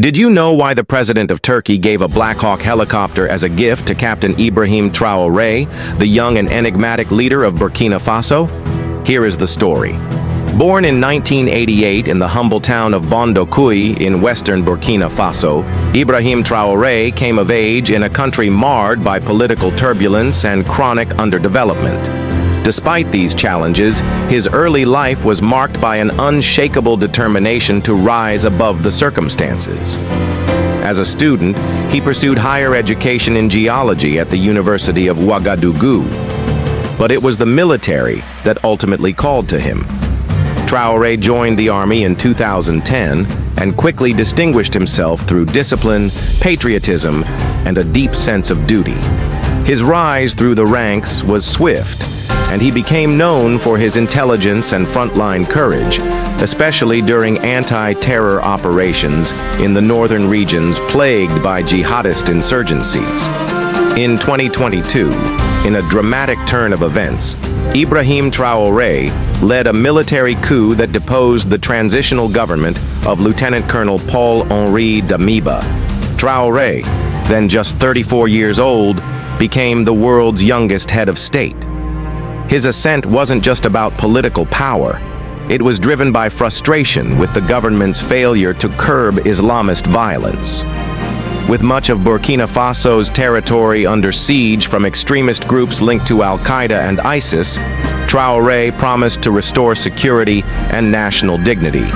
Did you know why the president of Turkey gave a Black Hawk helicopter as a gift to Captain Ibrahim Traoré, the young and enigmatic leader of Burkina Faso? Here is the story. Born in 1988 in the humble town of Bondokouy in western Burkina Faso, Ibrahim Traoré came of age in a country marred by political turbulence and chronic underdevelopment. Despite these challenges, his early life was marked by an unshakable determination to rise above the circumstances. As a student, he pursued higher education in geology at the University of Ouagadougou. But it was the military that ultimately called to him. Traoré joined the army in 2010 and quickly distinguished himself through discipline, patriotism, and a deep sense of duty. His rise through the ranks was swift, and he became known for his intelligence and frontline courage, especially during anti-terror operations in the northern regions plagued by jihadist insurgencies. In 2022, in a dramatic turn of events, Ibrahim Traoré led a military coup that deposed the transitional government of Lieutenant Colonel Paul-Henri Damiba. Traoré, then just 34 years old, became the world's youngest head of state. His ascent wasn't just about political power. It was driven by frustration with the government's failure to curb Islamist violence. With much of Burkina Faso's territory under siege from extremist groups linked to Al-Qaeda and ISIS, Traoré promised to restore security and national dignity.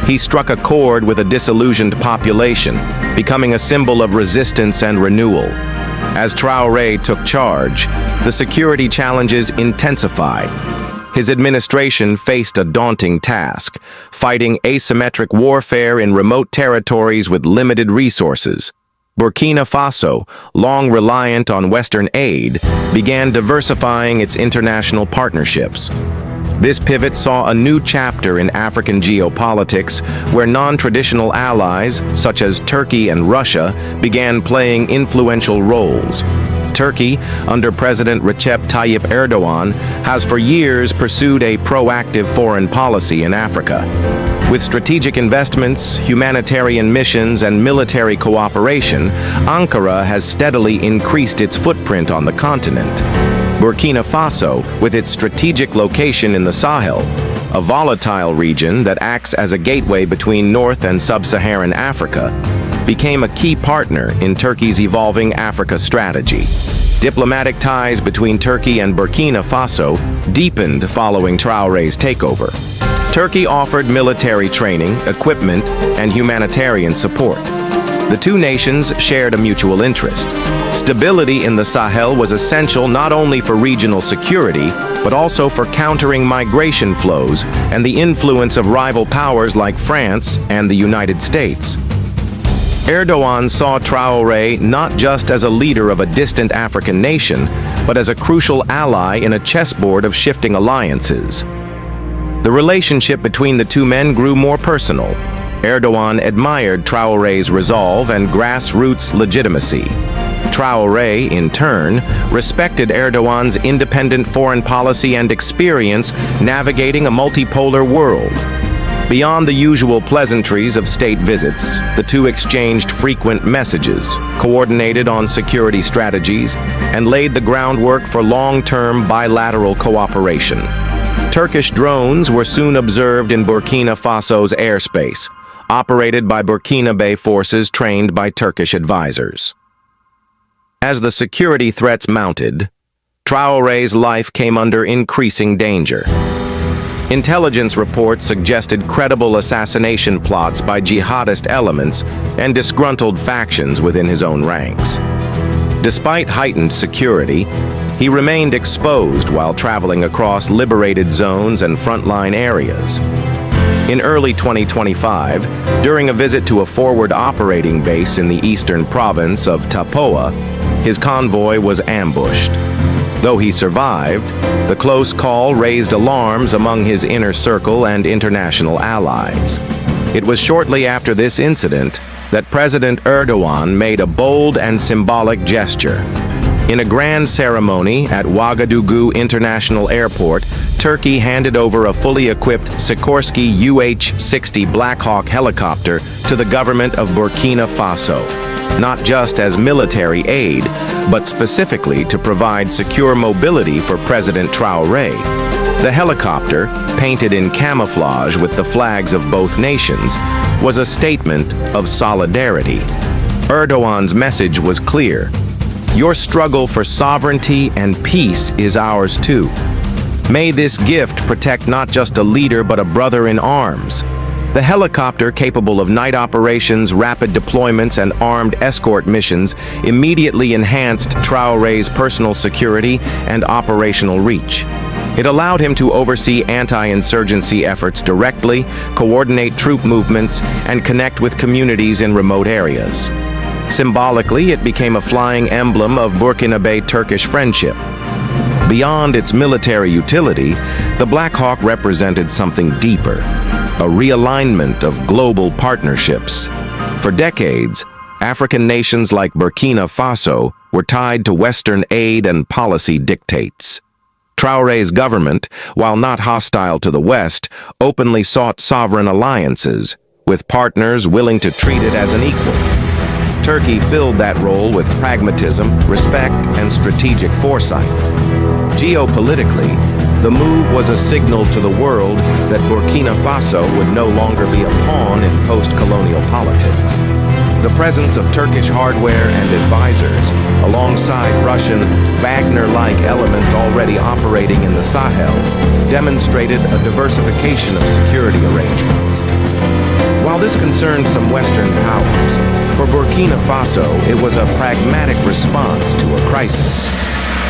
He struck a chord with a disillusioned population, becoming a symbol of resistance and renewal. As Traoré took charge, the security challenges intensified. His administration faced a daunting task, fighting asymmetric warfare in remote territories with limited resources. Burkina Faso, long reliant on Western aid, began diversifying its international partnerships. This pivot saw a new chapter in African geopolitics, where non-traditional allies, such as Turkey and Russia, began playing influential roles. Turkey, under President Recep Tayyip Erdoğan, has for years pursued a proactive foreign policy in Africa. With strategic investments, humanitarian missions, and military cooperation, Ankara has steadily increased its footprint on the continent. Burkina Faso, with its strategic location in the Sahel, a volatile region that acts as a gateway between North and Sub-Saharan Africa, became a key partner in Turkey's evolving Africa strategy. Diplomatic ties between Turkey and Burkina Faso deepened following Traoré's takeover. Turkey offered military training, equipment, and humanitarian support. The two nations shared a mutual interest. Stability in the Sahel was essential not only for regional security, but also for countering migration flows and the influence of rival powers like France and the United States. Erdoğan saw Traoré not just as a leader of a distant African nation, but as a crucial ally in a chessboard of shifting alliances. The relationship between the two men grew more personal. Erdoğan admired Traoré's resolve and grassroots legitimacy. Traoré, in turn, respected Erdoğan's independent foreign policy and experience navigating a multipolar world. Beyond the usual pleasantries of state visits, the two exchanged frequent messages, coordinated on security strategies, and laid the groundwork for long-term bilateral cooperation. Turkish drones were soon observed in Burkina Faso's airspace, operated by Burkinabe forces trained by Turkish advisors. As the security threats mounted, Traoré's life came under increasing danger. Intelligence reports suggested credible assassination plots by jihadist elements and disgruntled factions within his own ranks. Despite heightened security, he remained exposed while traveling across liberated zones and frontline areas. In early 2025, during a visit to a forward operating base in the eastern province of Tapoa, his convoy was ambushed. Though he survived, the close call raised alarms among his inner circle and international allies. It was shortly after this incident that President Erdoğan made a bold and symbolic gesture. In a grand ceremony at Ouagadougou International Airport, Turkey handed over a fully equipped Sikorsky UH-60 Black Hawk helicopter to the government of Burkina Faso, not just as military aid, but specifically to provide secure mobility for President Traoré. The helicopter, painted in camouflage with the flags of both nations, was a statement of solidarity. Erdoğan's message was clear. Your struggle for sovereignty and peace is ours too. May this gift protect not just a leader but a brother in arms. The helicopter, capable of night operations, rapid deployments, and armed escort missions, immediately enhanced Traoré's personal security and operational reach. It allowed him to oversee anti-insurgency efforts directly, coordinate troop movements, and connect with communities in remote areas. Symbolically, it became a flying emblem of Burkina Faso Turkish friendship. Beyond its military utility, the Black Hawk represented something deeper, a realignment of global partnerships. For decades, African nations like Burkina Faso were tied to Western aid and policy dictates. Traoré's government, while not hostile to the West, openly sought sovereign alliances, with partners willing to treat it as an equal. Turkey filled that role with pragmatism, respect, and strategic foresight. Geopolitically, the move was a signal to the world that Burkina Faso would no longer be a pawn in post-colonial politics. The presence of Turkish hardware and advisors, alongside Russian Wagner-like elements already operating in the Sahel, demonstrated a diversification of security arrangements. While this concerned some Western powers, for Burkina Faso, it was a pragmatic response to a crisis.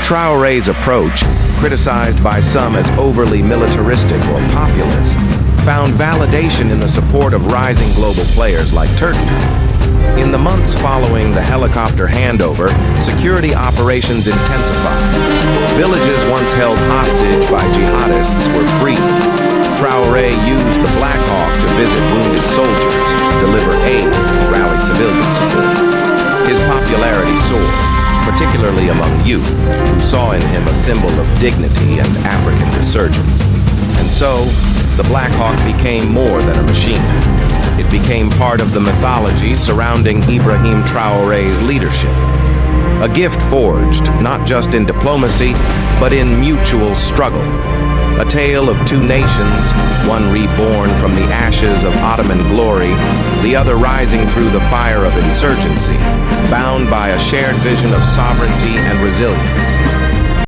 Traoré's approach, criticized by some as overly militaristic or populist, found validation in the support of rising global players like Turkey. In the months following the helicopter handover, security operations intensified. Villages once held hostage by jihadists were freed. Traoré used the Black Hawk to visit wounded soldiers, deliver aid, and rally civilian support. His popularity soared, particularly among youth, who saw in him a symbol of dignity and African resurgence. And so, the Black Hawk became more than a machine. It became part of the mythology surrounding Ibrahim Traoré's leadership. A gift forged, not just in diplomacy, but in mutual struggle. A tale of two nations, one reborn from the ashes of Ottoman glory, the other rising through the fire of insurgency, bound by a shared vision of sovereignty and resilience.